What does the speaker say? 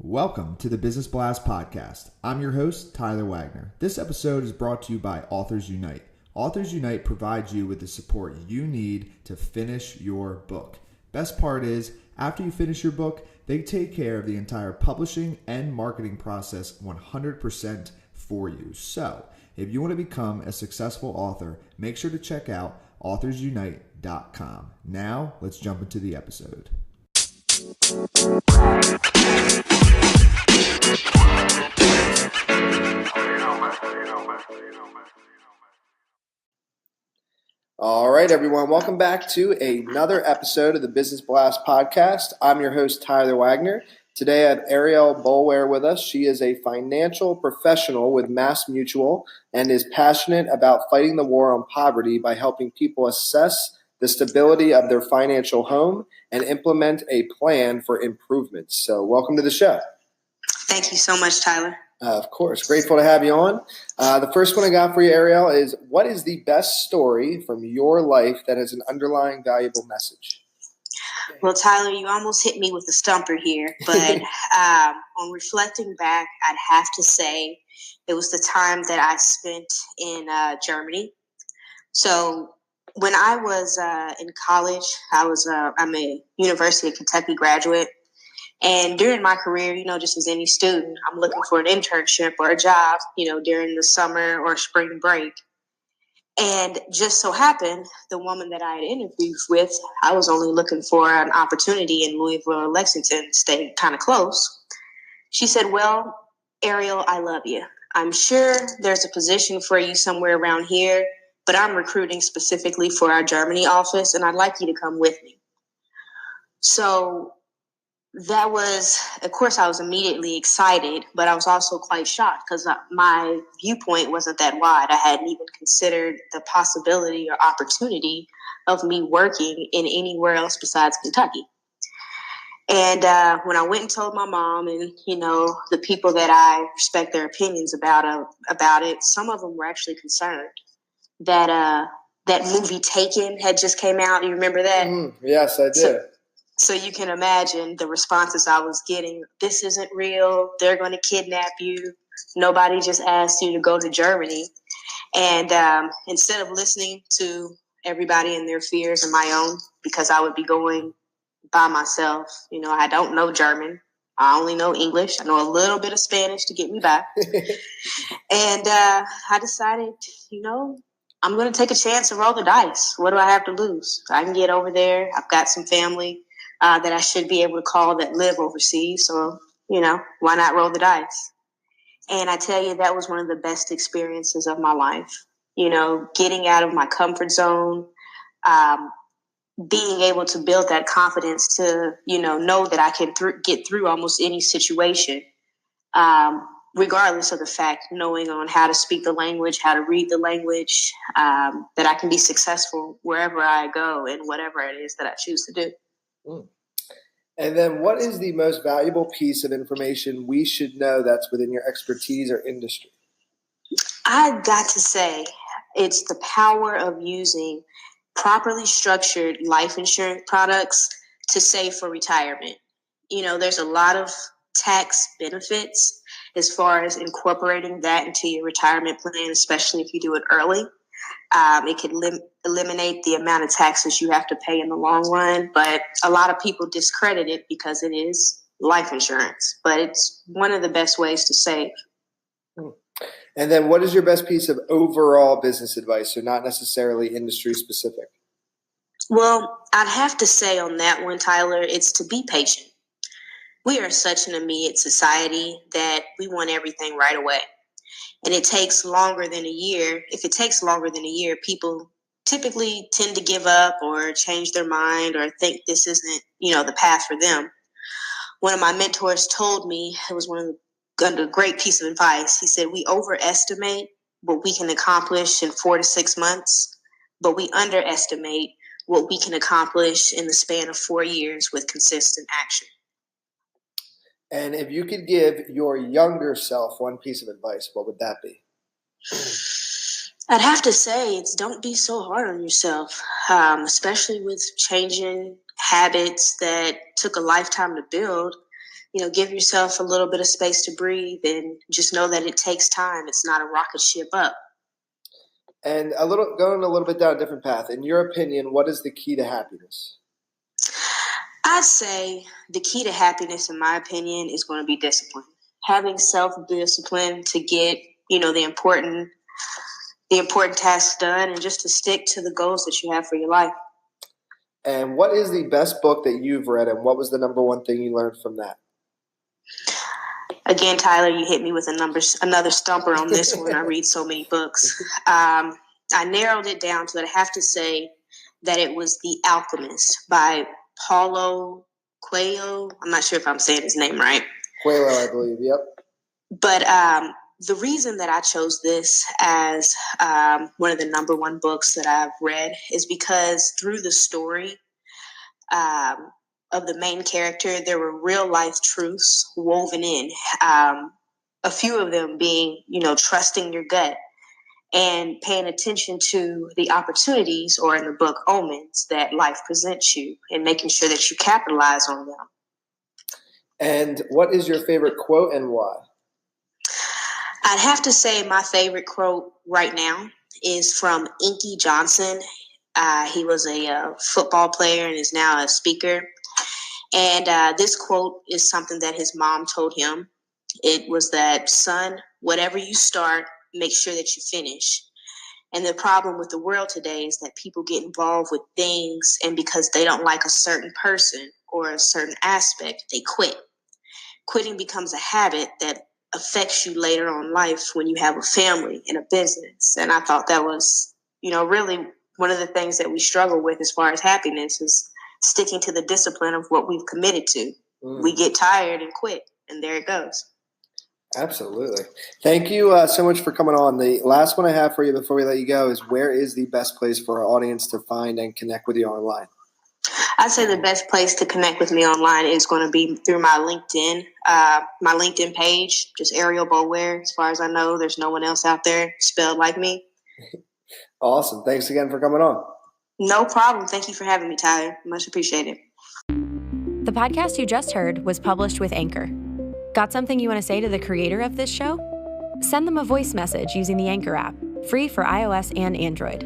Welcome to the Business Blast Podcast. I'm your host, Tyler Wagner. This episode is brought to you by Authors Unite. Authors Unite provides you with the support you need to finish your book. Best part is, after you finish your book, they take care of the entire publishing and marketing process 100% for you. So, if you want to become a successful author, make sure to check out authorsunite.com. Now, let's jump into the episode. All right, everyone. Welcome back to another episode of the Business Blast Podcast. I'm your host, Tyler Wagner. Today I have Arial Boulware with us. She is a financial professional with Mass Mutual and is passionate about fighting the war on poverty by helping people assess the stability of their financial home and implement a plan for improvements. So welcome to the show. Thank you so much, Tyler. Of course. Grateful to have you on. The first one I got for you, Ariel, is what is the best story from your life that has an underlying valuable message? Well, Tyler, you almost hit me with a stumper here, but on reflecting back, I'd have to say it was the time that I spent in Germany. So when I was in college, I'm a University of Kentucky graduate. And during my career, just as any student, I'm looking for an internship or a job, during the summer or spring break. And just so happened, the woman that I had interviewed with, I was only looking for an opportunity in Louisville or Lexington, stayed kind of close. She said, well, Ariel, I love you. I'm sure there's a position for you somewhere around here, but I'm recruiting specifically for our Germany office, and I'd like you to come with me. So that was, of course, I was immediately excited, but I was also quite shocked because my viewpoint wasn't that wide. I hadn't even considered the possibility or opportunity of me working in anywhere else besides Kentucky. And when I went and told my mom and, the people that I respect their opinions about it, some of them were actually concerned that that movie Taken had just came out. You remember that? Yes, I did. So you can imagine the responses I was getting. This isn't real. They're going to kidnap you. Nobody just asked you to go to Germany. And instead of listening to everybody and their fears and my own, because I would be going by myself, I don't know German. I only know English. I know a little bit of Spanish to get me by. And I decided, I'm going to take a chance and roll the dice. What do I have to lose? I can get over there. I've got some family that I should be able to call that live overseas. So, why not roll the dice? And I tell you, that was one of the best experiences of my life. Getting out of my comfort zone, being able to build that confidence to, know that I can get through almost any situation, regardless of the fact, knowing on how to speak the language, how to read the language, that I can be successful wherever I go and whatever it is that I choose to do. And then what is the most valuable piece of information we should know that's within your expertise or industry? I've got to say, it's the power of using properly structured life insurance products to save for retirement. There's a lot of tax benefits as far as incorporating that into your retirement plan, especially if you do it early. It can eliminate the amount of taxes you have to pay in the long run, but a lot of people discredit it because it is life insurance, but it's one of the best ways to save. And then what is your best piece of overall business advice, so not necessarily industry specific? Well, I'd have to say on that one, Tyler, it's to be patient. We are such an immediate society that we want everything right away. And it takes longer than a year. If it takes longer than a year, people typically tend to give up or change their mind or think this isn't, the path for them. One of my mentors told me, it was a great piece of advice. He said, we overestimate what we can accomplish in 4 to 6 months, but we underestimate what we can accomplish in the span of 4 years with consistent action. And if you could give your younger self one piece of advice, what would that be? I'd have to say it's don't be so hard on yourself, especially with changing habits that took a lifetime to build. give yourself a little bit of space to breathe and just know that it takes time. It's not a rocket ship up. And going a little bit down a different path. In your opinion, what is the key to happiness? I'd say the key to happiness, in my opinion, is going to be discipline. Having self-discipline to get, the important tasks done and just to stick to the goals that you have for your life. And what is the best book that you've read, and what was the number one thing you learned from that? Again, Tyler, you hit me with another stumper on this one. I read so many books. I narrowed it down to it. I have to say that it was The Alchemist by Paulo Coelho. I'm not sure if I'm saying his name right. Coelho, I believe, yep. But the reason that I chose this as one of the number one books that I've read is because through the story of the main character, there were real life truths woven in. A few of them being, trusting your gut and paying attention to the opportunities, or in the book, omens, that life presents you, and making sure that you capitalize on them. And what is your favorite quote and why? I'd have to say my favorite quote right now is from Inky Johnson. He was a football player and is now a speaker. And this quote is something that his mom told him. It was that, son, whatever you start, make sure that you finish. And the problem with the world today is that people get involved with things, and because they don't like a certain person or a certain aspect, they quit. Quitting becomes a habit that affects you later on in life when you have a family and a business. And I thought that was, really one of the things that we struggle with as far as happiness is sticking to the discipline of what we've committed to. We get tired and quit, and there it goes. Absolutely. Thank you so much for coming on. The last one I have for you before we let you go is, where is the best place for our audience to find and connect with you online? I'd say the best place to connect with me online is going to be through my LinkedIn page, just Arial Boulware. As far as I know, there's no one else out there spelled like me. Awesome. Thanks again for coming on. No problem. Thank you for having me, Tyler. Much appreciated. The podcast you just heard was published with Anchor. Got something you want to say to the creator of this show? Send them a voice message using the Anchor app, free for iOS and Android.